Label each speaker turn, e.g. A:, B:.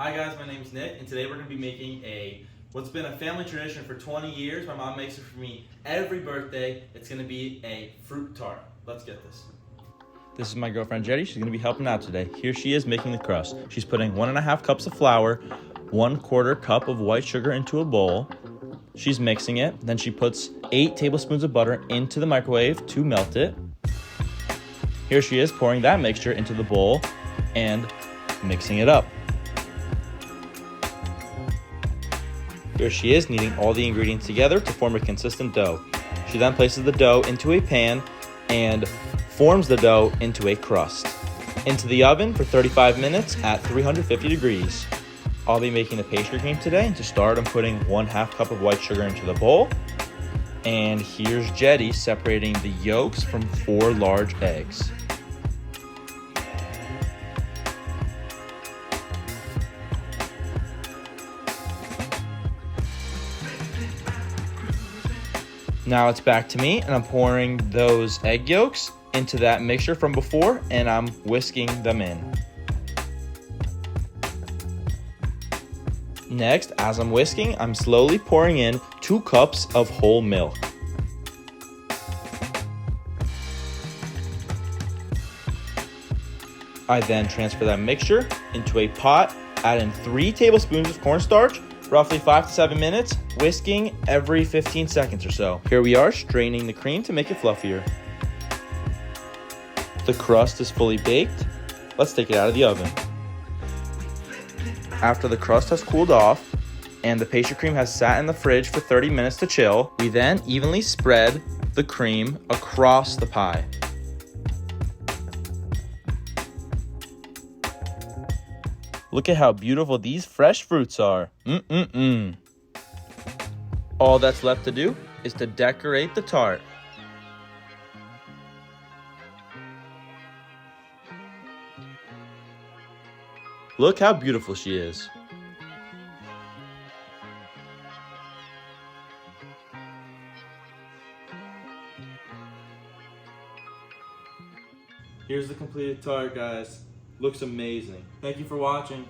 A: Hi guys, my name's Nick, and today we're going to be making what's been a family tradition for 20 years. My mom makes it for me every birthday. It's going to be a fruit tart. Let's get this. This is my girlfriend Jetty. She's going to be helping out today. Here she is making the crust. She's putting 1.5 cups of flour, 1/4 cup of white sugar into a bowl. She's mixing it. Then she puts 8 tablespoons of butter into the microwave to melt it. Here she is pouring that mixture into the bowl and mixing it up. Here she is kneading all the ingredients together to form a consistent dough. She then places the dough into a pan and forms the dough into a crust. Into the oven for 35 minutes at 350 degrees. I'll be making the pastry cream today, and to start I'm putting 1/2 cup of white sugar into the bowl. And here's Jetty separating the yolks from 4 large eggs. Now it's back to me, and I'm pouring those egg yolks into that mixture from before, and I'm whisking them in. Next, as I'm whisking, I'm slowly pouring in 2 cups of whole milk. I then transfer that mixture into a pot, add in 3 tablespoons of cornstarch, roughly 5 to 7 minutes, whisking every 15 seconds or so. Here we are straining the cream to make it fluffier. The crust is fully baked. Let's take it out of the oven. After the crust has cooled off and the pastry cream has sat in the fridge for 30 minutes to chill, we then evenly spread the cream across the pie. Look at how beautiful these fresh fruits are. All that's left to do is to decorate the tart. Look how beautiful she is. Here's the completed tart, guys. Looks amazing. Thank you for watching.